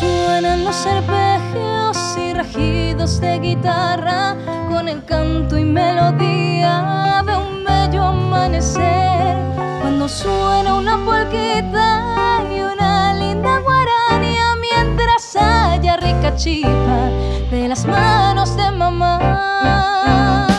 Suenan los arpegios y regidos de guitarra con el canto y melodía de un bello amanecer. Cuando suena una polquita y una linda guarania, mientras haya rica chipa de las manos de mamá.